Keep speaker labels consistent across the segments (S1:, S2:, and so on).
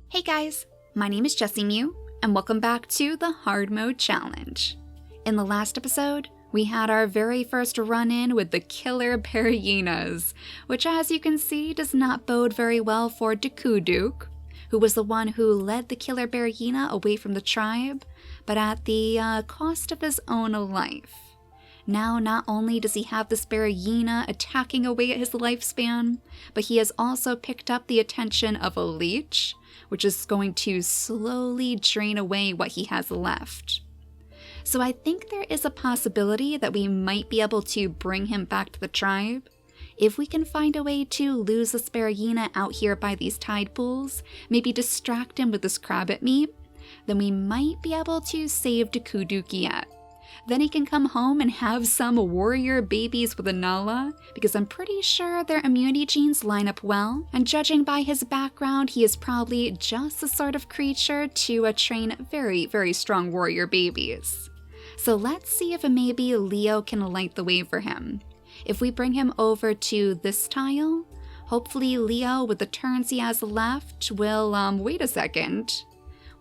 S1: Hey guys, my name is JessiMew, and welcome back to the Hard Mode Challenge. In the last episode, we had our very first run-in with the killer bear hyenas, which as you can see does not bode very well for Dukuduk, who was the one who led the killer bear hyena away from the tribe, but at the cost of his own life. Now, not only does he have this bear hyena attacking away at his lifespan, but he has also picked up the attention of a leech, which is going to slowly drain away what he has left. So I think there is a possibility that we might be able to bring him back to the tribe. If we can find a way to lose this bear hyena out here by these tide pools, maybe distract him with this crabbit meat, then we might be able to save Dukuduk yet. Then he can come home and have some warrior babies with Anala, because I'm pretty sure their immunity genes line up well, and judging by his background, he is probably just the sort of creature to train very, very strong warrior babies. So let's see if maybe Leo can light the way for him. If we bring him over to this tile, hopefully Leo, with the turns he has left, will, wait a second.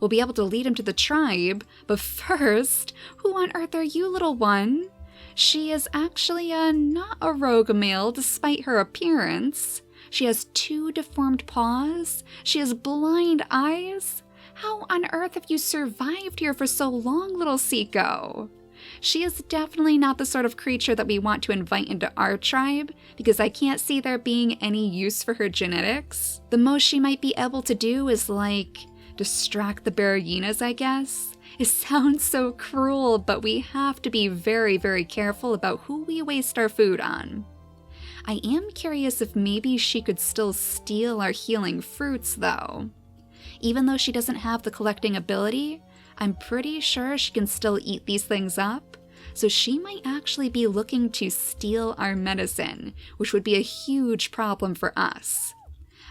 S1: We'll be able to lead him to the tribe, but first, who on earth are you, little one? She is actually not a rogue male despite her appearance. She has 2 deformed paws. She has blind eyes. How on earth have you survived here for so long, little Seiko? She is definitely not the sort of creature that we want to invite into our tribe, because I can't see there being any use for her genetics. The most she might be able to do is distract the bear hyenas, I guess. It sounds so cruel, but we have to be very, very careful about who we waste our food on. I am curious if maybe she could still steal our healing fruits, though. Even though she doesn't have the collecting ability, I'm pretty sure she can still eat these things up, so she might actually be looking to steal our medicine, which would be a huge problem for us.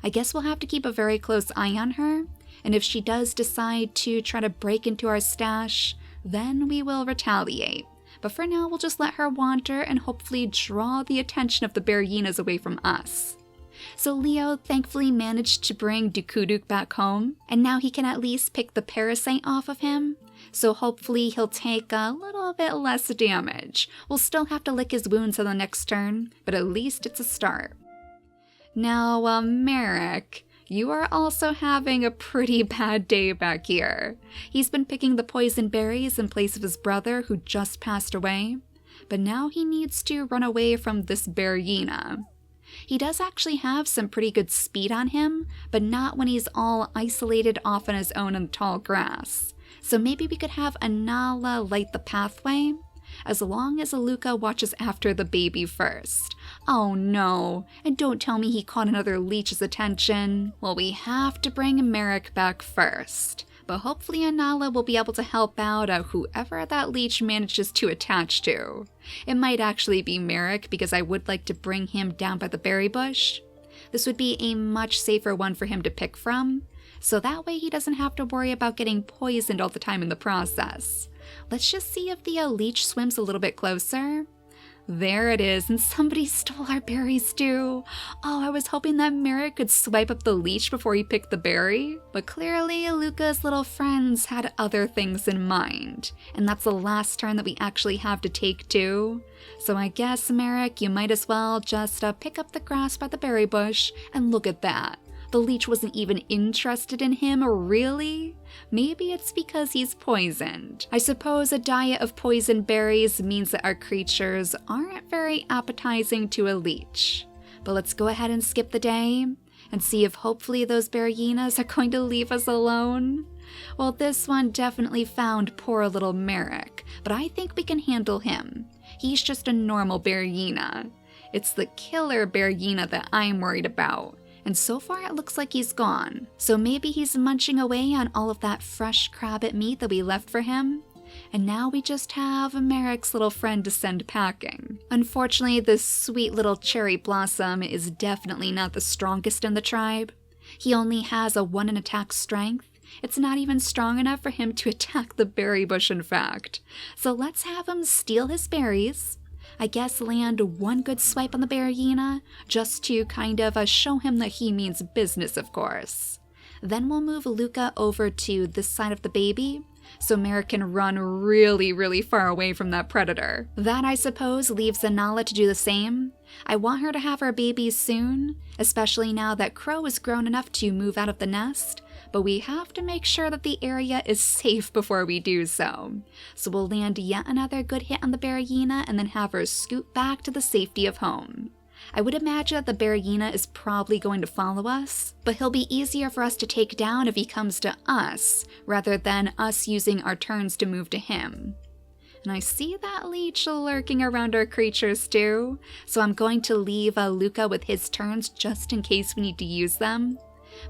S1: I guess we'll have to keep a very close eye on her, and if she does decide to try to break into our stash, then we will retaliate. But for now, we'll just let her wander and hopefully draw the attention of the bear hyenas away from us. So Leo thankfully managed to bring Dukuduk back home, and now he can at least pick the parasite off of him, so hopefully he'll take a little bit less damage. We'll still have to lick his wounds on the next turn, but at least it's a start. Now, Merrick, you are also having a pretty bad day back here. He's been picking the poison berries in place of his brother who just passed away, but now he needs to run away from this bear hyena. He does actually have some pretty good speed on him, but not when he's all isolated off on his own in the tall grass. So maybe we could have Anala light the pathway, as long as Aluka watches after the baby first. Oh no, and don't tell me he caught another leech's attention. Well, we have to bring Merrick back first, but hopefully Anala will be able to help out whoever that leech manages to attach to. It might actually be Merrick, because I would like to bring him down by the berry bush. This would be a much safer one for him to pick from, so that way he doesn't have to worry about getting poisoned all the time in the process. Let's just see if the leech swims a little bit closer. There it is, and somebody stole our berries too. Oh, I was hoping that Merrick could swipe up the leech before he picked the berry, but clearly Luca's little friends had other things in mind, and that's the last turn that we actually have to take too. So I guess, Merrick, you might as well just pick up the grass by the berry bush, and look at that. The leech wasn't even interested in him, really? Maybe it's because he's poisoned. I suppose a diet of poison berries means that our creatures aren't very appetizing to a leech. But let's go ahead and skip the day and see if hopefully those bear hyenas are going to leave us alone. Well, this one definitely found poor little Merrick, but I think we can handle him. He's just a normal bear hyena. It's the killer bear hyena that I'm worried about. And so far it looks like he's gone. So maybe he's munching away on all of that fresh crabbit meat that we left for him. And now we just have Merrick's little friend to send packing. Unfortunately, this sweet little cherry blossom is definitely not the strongest in the tribe. He only has a 1 in attack strength. It's not even strong enough for him to attack the berry bush, in fact. So let's have him steal his berries. I guess land 1 good swipe on the bear hyena, just to kind of show him that he means business, of course. Then we'll move Luca over to this side of the baby, so Merrick can run really far away from that predator. That, I suppose, leaves Anala to do the same. I want her to have her babies soon, especially now that Crow is grown enough to move out of the nest, but we have to make sure that the area is safe before we do so. So we'll land yet another good hit on the Berryina and then have her scoot back to the safety of home. I would imagine that the Berryina is probably going to follow us, but he'll be easier for us to take down if he comes to us, rather than us using our turns to move to him. And I see that leech lurking around our creatures too, so I'm going to leave Luca with his turns just in case we need to use them.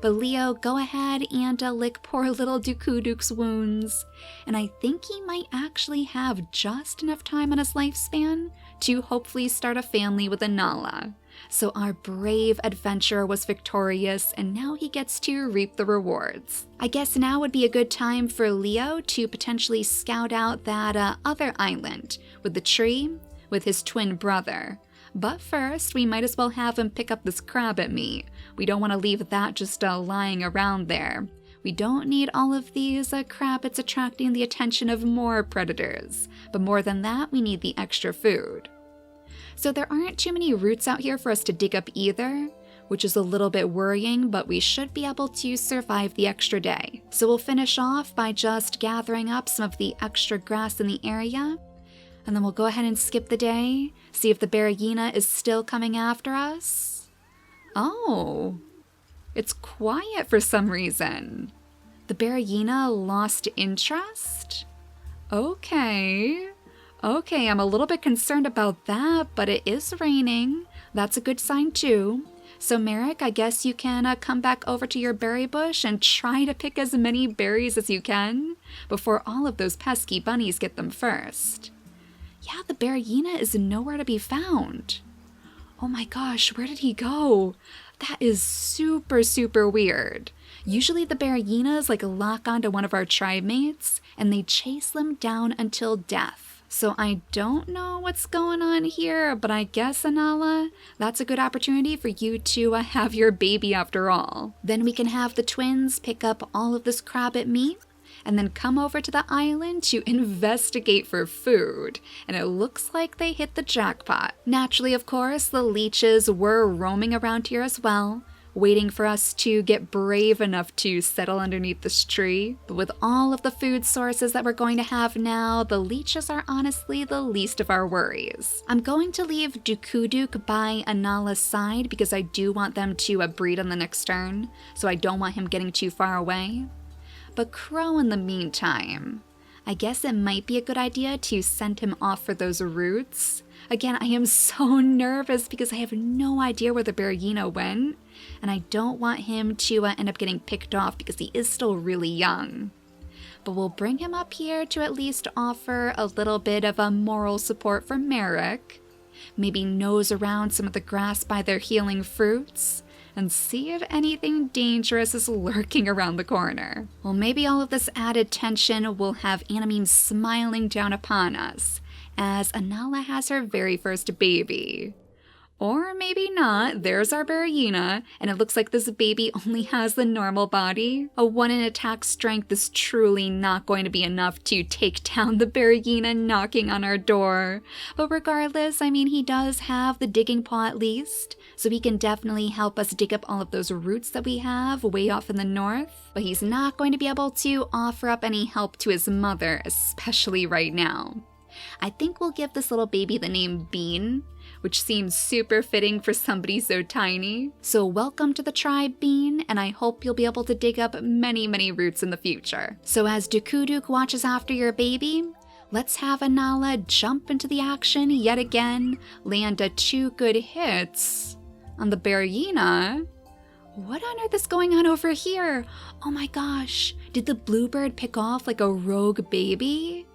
S1: But Leo, go ahead and lick poor little Dukuduk's wounds. And I think he might actually have just enough time on his lifespan to hopefully start a family with Anala. So our brave adventurer was victorious, and now he gets to reap the rewards. I guess now would be a good time for Leo to potentially scout out that other island with the tree with his twin brother. But first, we might as well have him pick up this crab at me. We don't want to leave that just lying around there. We don't need all of these crabbits attracting the attention of more predators. But more than that, we need the extra food. So there aren't too many roots out here for us to dig up either, which is a little bit worrying, but we should be able to survive the extra day. So we'll finish off by just gathering up some of the extra grass in the area, and then we'll go ahead and skip the day, see if the Berryina is still coming after us. Oh, it's quiet for some reason. The Berryina lost interest? Okay, I'm a little bit concerned about that, but it is raining. That's a good sign too. So Merrick, I guess you can come back over to your berry bush and try to pick as many berries as you can before all of those pesky bunnies get them first. Yeah, the Berryina is nowhere to be found. Oh my gosh, where did he go? That is super weird. Usually the Berryinas lock onto one of our tribe mates and they chase them down until death. So I don't know what's going on here, but I guess, Anala, that's a good opportunity for you to have your baby after all. Then we can have the twins pick up all of this crabbit meat and then come over to the island to investigate for food. And it looks like they hit the jackpot. Naturally, of course, the leeches were roaming around here as well, waiting for us to get brave enough to settle underneath this tree. But with all of the food sources that we're going to have now, the leeches are honestly the least of our worries. I'm going to leave Dukuduk by Anala's side because I do want them to breed on the next turn, so I don't want him getting too far away. But Crow, in the meantime, I guess it might be a good idea to send him off for those roots. Again, I am so nervous because I have no idea where the Berryina went, and I don't want him to end up getting picked off because he is still really young. But we'll bring him up here to at least offer a little bit of a moral support for Merrick. Maybe nose around some of the grass by their healing fruits, and see if anything dangerous is lurking around the corner. Well, maybe all of this added tension will have Animeme smiling down upon us, as Anala has her very first baby. Or maybe not. There's our Berryina, and it looks like this baby only has the normal body. A 1 in attack strength is truly not going to be enough to take down the Berryina knocking on our door. But regardless, I mean, he does have the digging paw at least, so he can definitely help us dig up all of those roots that we have way off in the north. But he's not going to be able to offer up any help to his mother, especially right now. I think we'll give this little baby the name Bean, which seems super fitting for somebody so tiny. So welcome to the tribe, Bean, and I hope you'll be able to dig up many roots in the future. So as Dukuduk watches after your baby, let's have Anala jump into the action yet again, land 2 good hits on the Berryina. What on earth is going on over here? Oh my gosh, did the bluebird pick off a rogue baby?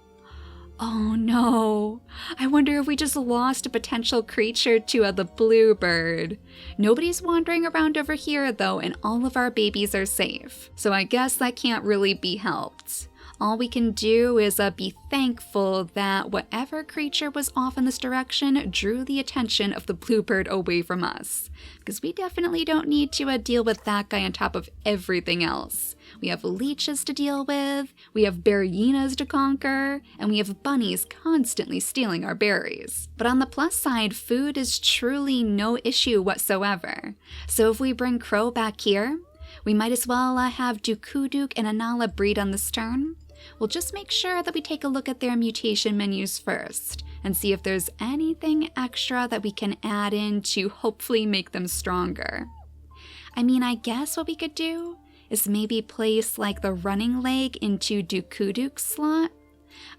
S1: Oh no, I wonder if we just lost a potential creature to the bluebird. Nobody's wandering around over here though, and all of our babies are safe. So I guess that can't really be helped. All we can do is be thankful that whatever creature was off in this direction drew the attention of the bluebird away from us, because we definitely don't need to deal with that guy on top of everything else. We have leeches to deal with, we have berryinas to conquer, and we have bunnies constantly stealing our berries. But on the plus side, food is truly no issue whatsoever. So if we bring Crow back here, we might as well have Dukuduk and Anala breed on this turn. We'll just make sure that we take a look at their mutation menus first and see if there's anything extra that we can add in to hopefully make them stronger. I mean, I guess what we could do is maybe place like the running leg into Dukuduk's slot.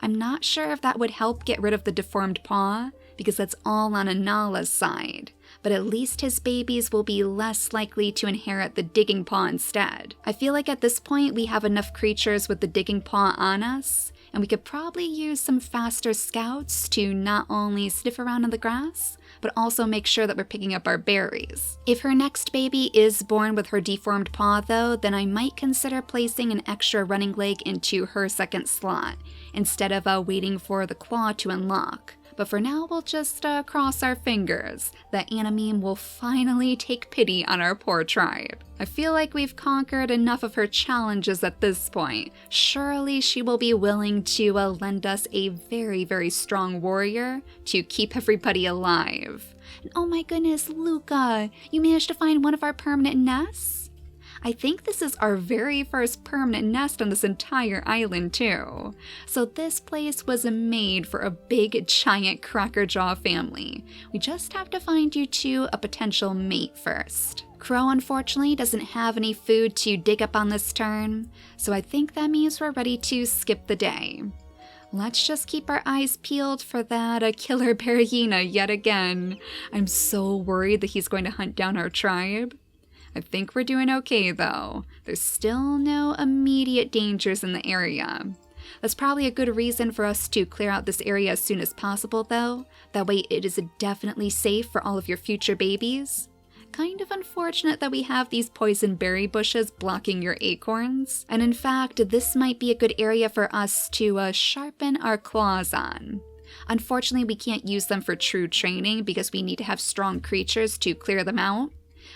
S1: I'm not sure if that would help get rid of the deformed paw, because that's all on Anala's side, but at least his babies will be less likely to inherit the digging paw instead. I feel like at this point we have enough creatures with the digging paw on us, and we could probably use some faster scouts to not only sniff around in the grass, but also make sure that we're picking up our berries. If her next baby is born with her deformed paw though, then I might consider placing an extra running leg into her second slot, instead of waiting for the claw to unlock. But for now, we'll just cross our fingers that Animeme will finally take pity on our poor tribe. I feel like we've conquered enough of her challenges at this point. Surely she will be willing to lend us a very, very strong warrior to keep everybody alive. And oh my goodness, Luca, you managed to find one of our permanent nests? I think this is our very first permanent nest on this entire island too. So this place was made for a big giant crackerjaw family. We just have to find you two a potential mate first. Crow unfortunately doesn't have any food to dig up on this turn, so I think that means we're ready to skip the day. Let's just keep our eyes peeled for that killer berryina yet again. I'm so worried that he's going to hunt down our tribe. I think we're doing okay though. There's still no immediate dangers in the area. That's probably a good reason for us to clear out this area as soon as possible though. That way it is definitely safe for all of your future babies. Kind of unfortunate that we have these poison berry bushes blocking your acorns. And in fact, this might be a good area for us to sharpen our claws on. Unfortunately, we can't use them for true training because we need to have strong creatures to clear them out.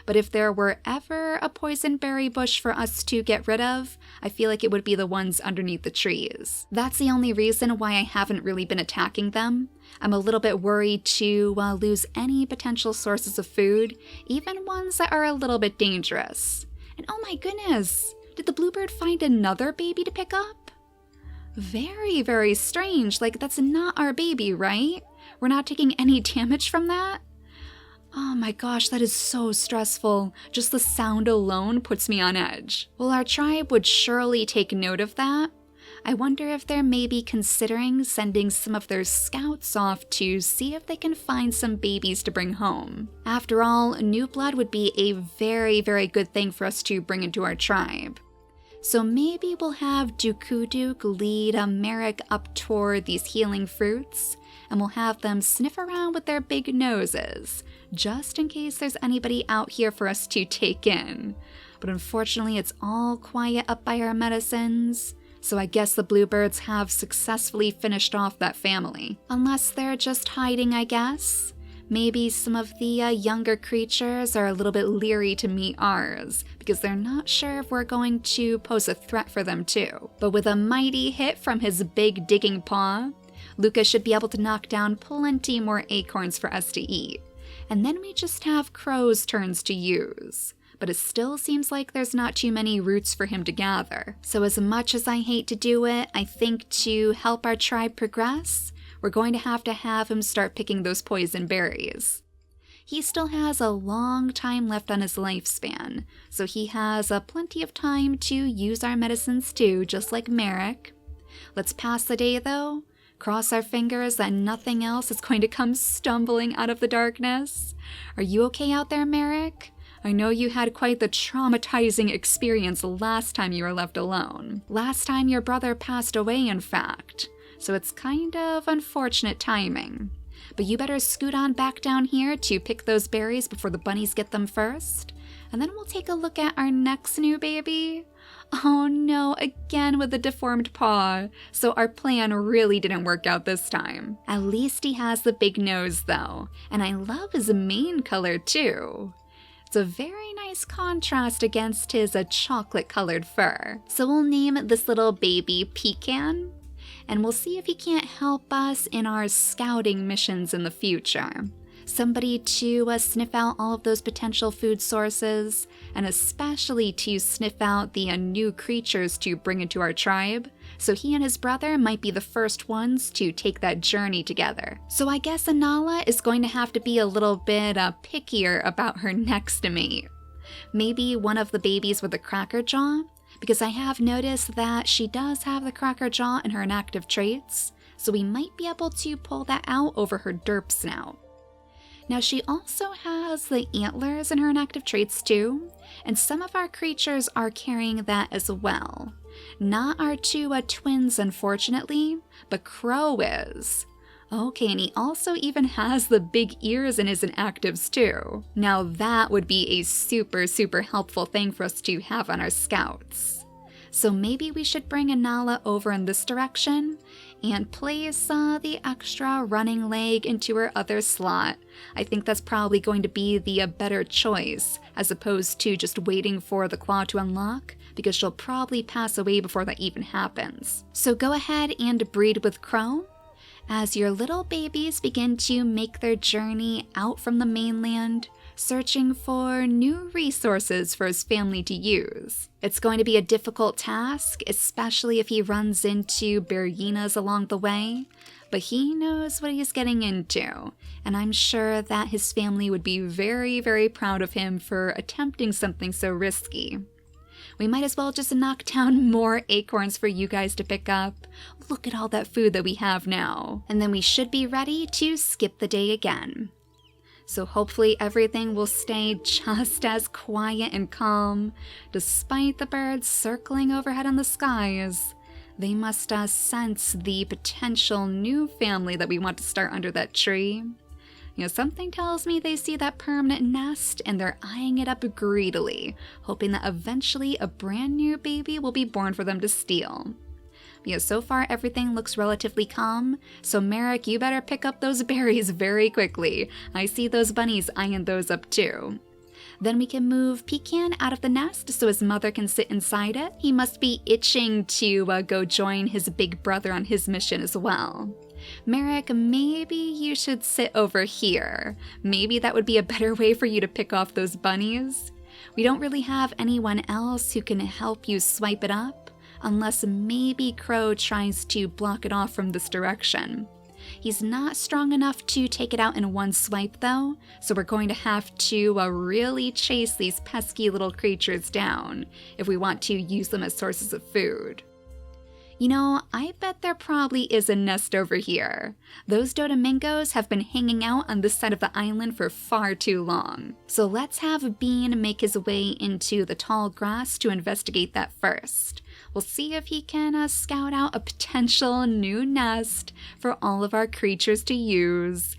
S1: But if there were ever a poison berry bush for us to get rid of, I feel like it would be the ones underneath the trees. That's the only reason why I haven't really been attacking them. I'm a little bit worried to lose any potential sources of food, even ones that are a little bit dangerous. And oh my goodness, did the bluebird find another baby to pick up? Very, very strange. Like, that's not our baby, right? We're not taking any damage from that? Oh my gosh, that is so stressful. Just the sound alone puts me on edge. Well, our tribe would surely take note of that. I wonder if they're maybe considering sending some of their scouts off to see if they can find some babies to bring home. After all, new blood would be a very, very good thing for us to bring into our tribe. So maybe we'll have Dukuduk lead Merrick up toward these healing fruits, and we'll have them sniff around with their big noses, just in case there's anybody out here for us to take in. But unfortunately, it's all quiet up by our medicines, so I guess the bluebirds have successfully finished off that family. Unless they're just hiding, I guess. Maybe some of the younger creatures are a little bit leery to meet ours, because they're not sure if we're going to pose a threat for them too. But with a mighty hit from his big digging paw, Luca should be able to knock down plenty more acorns for us to eat. And then we just have Crow's turns to use. But it still seems like there's not too many roots for him to gather. So as much as I hate to do it, I think to help our tribe progress, we're going to have him start picking those poison berries. He still has a long time left on his lifespan, so he has plenty of time to use our medicines too, just like Merrick. Let's pass the day though. Cross our fingers that nothing else is going to come stumbling out of the darkness. Are you okay out there, Merrick? I know you had quite the traumatizing experience last time you were left alone. Last time your brother passed away, in fact. So it's kind of unfortunate timing. But you better scoot on back down here to pick those berries before the bunnies get them first. And then we'll take a look at our next new baby. Oh no, again with the deformed paw. So our plan really didn't work out this time. At least he has the big nose though, and I love his mane color too. It's a very nice contrast against his chocolate-colored fur. So we'll name this little baby Pecan, and we'll see if he can't help us in our scouting missions in the future. Somebody to sniff out all of those potential food sources, and especially to sniff out the new creatures to bring into our tribe. So he and his brother might be the first ones to take that journey together. So I guess Anala is going to have to be a little bit pickier about her next mate. Maybe one of the babies with the cracker jaw, because I have noticed that she does have the cracker jaw in her inactive traits, so we might be able to pull that out over her derp snout. Now she also has the antlers in her inactive traits too, and some of our creatures are carrying that as well. Not our two twins unfortunately, but Crow is. Okay, and he also even has the big ears in his inactives too. Now that would be a super helpful thing for us to have on our scouts. So maybe we should bring Anala over in this direction and place the extra running leg into her other slot. I think that's probably going to be the better choice, as opposed to just waiting for the claw to unlock, because she'll probably pass away before that even happens. So go ahead and breed with Crow, as your little babies begin to make their journey out from the mainland, searching for new resources for his family to use. It's going to be a difficult task, especially if he runs into Berryinas along the way, but he knows what he's getting into, and I'm sure that his family would be very proud of him for attempting something so risky. We might as well just knock down more acorns for you guys to pick up. Look at all that food that we have now. And then we should be ready to skip the day again. So hopefully everything will stay just as quiet and calm, despite the birds circling overhead in the skies. They must sense the potential new family that we want to start under that tree. Something tells me they see that permanent nest and they're eyeing it up greedily, hoping that eventually a brand new baby will be born for them to steal. So far everything looks relatively calm, so Merrick, you better pick up those berries very quickly. I see those bunnies eyeing those up too. Then we can move Pecan out of the nest so his mother can sit inside it. He must be itching to go join his big brother on his mission as well. Merrick, maybe you should sit over here. Maybe that would be a better way for you to pick off those bunnies. We don't really have anyone else who can help you swipe it up, unless maybe Crow tries to block it off from this direction. He's not strong enough to take it out in one swipe though, so we're going to have to really chase these pesky little creatures down if we want to use them as sources of food. I bet there probably is a nest over here. Those dodomingos have been hanging out on this side of the island for far too long. So let's have Bean make his way into the tall grass to investigate that first. We'll see if he can scout out a potential new nest for all of our creatures to use.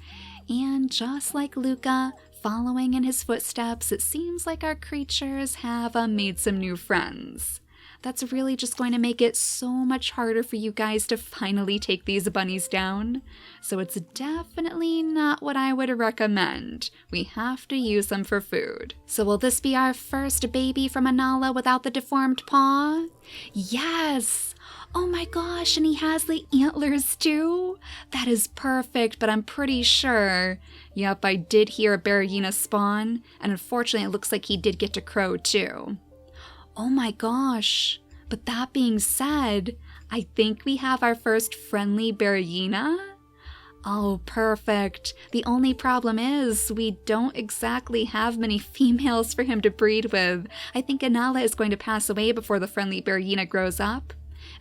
S1: And just like Luca, following in his footsteps, it seems like our creatures have made some new friends. That's really just going to make it so much harder for you guys to finally take these bunnies down. So it's definitely not what I would recommend. We have to use them for food. So will this be our first baby from Anala without the deformed paw? Yes! Oh my gosh, and he has the antlers too? That is perfect, but I'm pretty sure. Yep, I did hear a Berryina spawn, and unfortunately it looks like he did get to Crow too. Oh my gosh, but that being said, I think we have our first friendly Berryina. Oh, perfect. The only problem is we don't exactly have many females for him to breed with. I think Anala is going to pass away before the friendly Berryina grows up.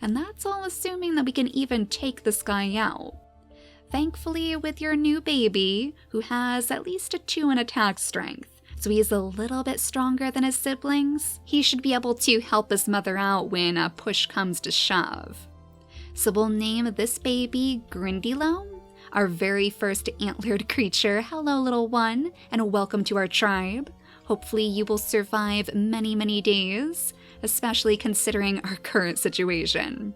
S1: And that's all assuming that we can even take this guy out. Thankfully, with your new baby, who has at least a 2 in attack strength, so he's a little bit stronger than his siblings, he should be able to help his mother out when push comes to shove. So we'll name this baby Grindilo, our very first antlered creature. Hello, little one, and welcome to our tribe. Hopefully you will survive many days, especially considering our current situation.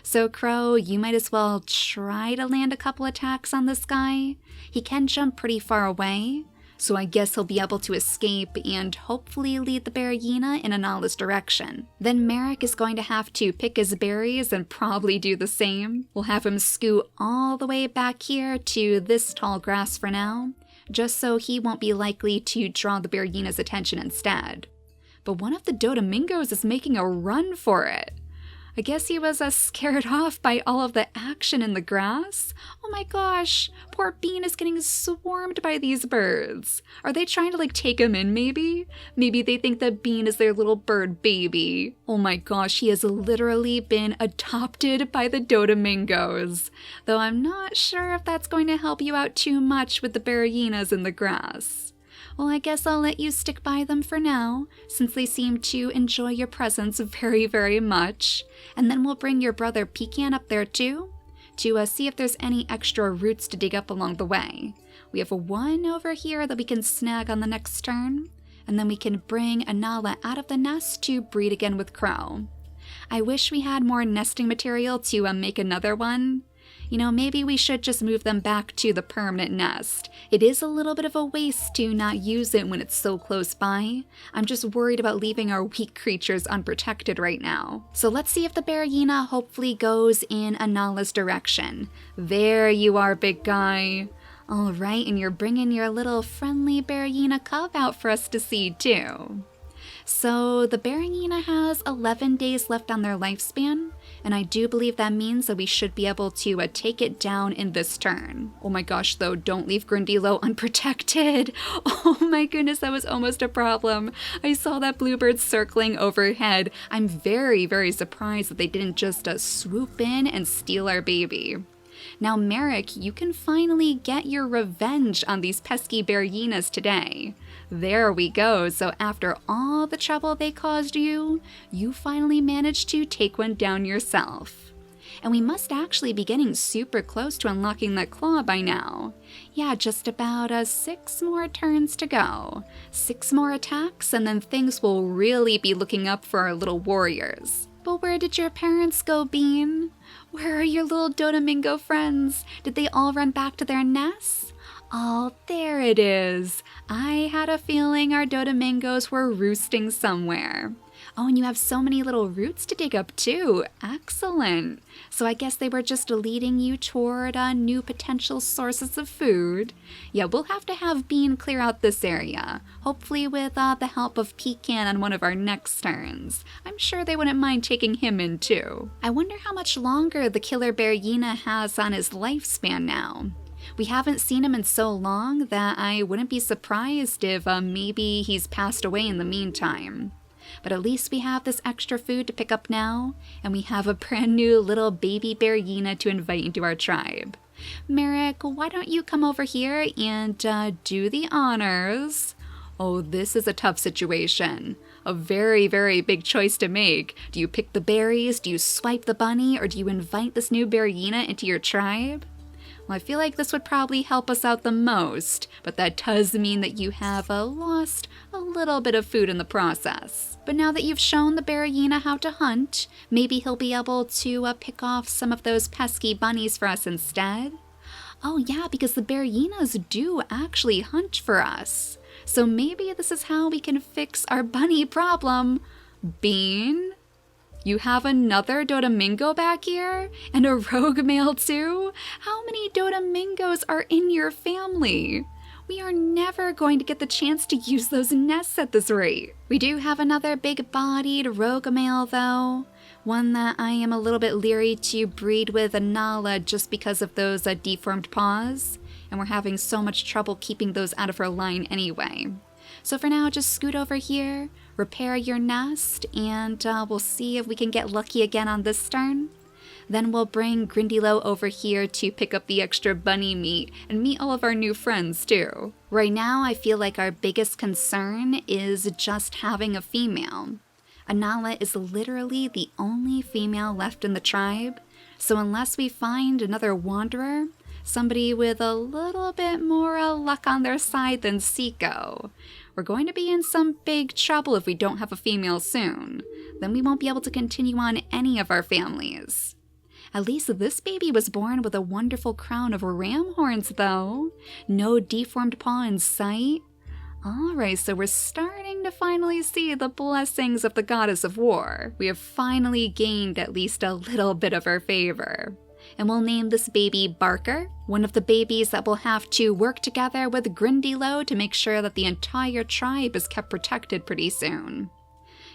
S1: So Crow, you might as well try to land a couple attacks on this guy. He can jump pretty far away, so I guess he'll be able to escape and hopefully lead the Berryina in Anala's direction. Then Merrick is going to have to pick his berries and probably do the same. We'll have him scoot all the way back here to this tall grass for now, just so he won't be likely to draw the Berryina's attention instead. But one of the dodomingos is making a run for it. I guess he was scared off by all of the action in the grass. Oh my gosh, poor Bean is getting swarmed by these birds. Are they trying to take him in maybe? Maybe they think that Bean is their little bird baby. Oh my gosh, he has literally been adopted by the dodomingos. Though I'm not sure if that's going to help you out too much with the Berryinas in the grass. Well, I guess I'll let you stick by them for now, since they seem to enjoy your presence very, very much. And then we'll bring your brother Pecan up there too, to see if there's any extra roots to dig up along the way. We have one over here that we can snag on the next turn, and then we can bring Anala out of the nest to breed again with Crow. I wish we had more nesting material to make another one. You know, maybe we should just move them back to the permanent nest. It is a little bit of a waste to not use it when it's so close by. I'm just worried about leaving our weak creatures unprotected right now. So let's see if the Berryina hopefully goes in Anala's direction. There you are, big guy. All right, and you're bringing your little friendly Berryina cub out for us to see too. So the Berryina has 11 days left on their lifespan, and I do believe that means that we should be able to take it down in this turn. Oh my gosh, though, don't leave Grundilo unprotected. Oh my goodness, that was almost a problem. I saw that bluebird circling overhead. I'm very, very surprised that they didn't just swoop in and steal our baby. Now, Merrick, you can finally get your revenge on these pesky Berryinas today. There we go. So after all the trouble they caused you, you finally managed to take one down yourself. And we must actually be getting super close to unlocking that claw by now. Yeah, just about 6 more turns to go. 6 more attacks, and then things will really be looking up for our little warriors. But where did your parents go, Bean? Where are your little Dodomingo friends? Did they all run back to their nests? Oh, there it is. I had a feeling our Dodomingos were roosting somewhere. Oh, and you have so many little roots to dig up too. Excellent. So I guess they were just leading you toward new potential sources of food. Yeah, we'll have to have Bean clear out this area. Hopefully with the help of Pecan on one of our next turns. I'm sure they wouldn't mind taking him in too. I wonder how much longer the killer Berryina has on his lifespan now. We haven't seen him in so long that I wouldn't be surprised if maybe he's passed away in the meantime. But at least we have this extra food to pick up now, and we have a brand new little baby Berryina to invite into our tribe. Merrick, why don't you come over here and do the honors? Oh, this is a tough situation. A very, very big choice to make. Do you pick the berries, do you swipe the bunny, or do you invite this new Berryina into your tribe? Well, I feel like this would probably help us out the most, but that does mean that you have lost a little bit of food in the process. But now that you've shown the Berryina how to hunt, maybe he'll be able to pick off some of those pesky bunnies for us instead. Oh yeah, because the Berryinas do actually hunt for us. So maybe this is how we can fix our bunny problem. Bean? You have another Dodomingo back here? And a rogue male too? How many Dodomingos are in your family? We are never going to get the chance to use those nests at this rate. We do have another big-bodied rogue male though. One that I am a little bit leery to breed with Anala just because of those deformed paws. And we're having so much trouble keeping those out of her line anyway. So for now, just scoot over here, repair your nest, and we'll see if we can get lucky again on this turn. Then we'll bring Grindilo over here to pick up the extra bunny meat and meet all of our new friends too. Right now, I feel like our biggest concern is just having a female. Anala is literally the only female left in the tribe, so unless we find another wanderer, somebody with a little bit more luck on their side than Seiko, we're going to be in some big trouble if we don't have a female soon. Then we won't be able to continue on any of our families. At least this baby was born with a wonderful crown of ram horns, though. No deformed paw in sight. Alright, so we're starting to finally see the blessings of the goddess of war. We have finally gained at least a little bit of her favor. And we'll name this baby Barker, one of the babies that will have to work together with Grindilo to make sure that the entire tribe is kept protected pretty soon.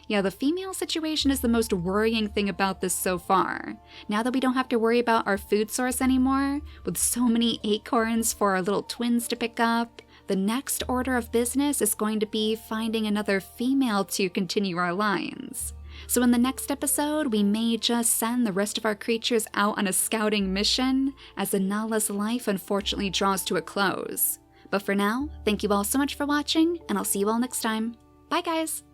S1: Yeah, the female situation is the most worrying thing about this so far. Now that we don't have to worry about our food source anymore, with so many acorns for our little twins to pick up, the next order of business is going to be finding another female to continue our lines. So in the next episode, we may just send the rest of our creatures out on a scouting mission, as Anala's life unfortunately draws to a close. But for now, thank you all so much for watching, and I'll see you all next time. Bye guys!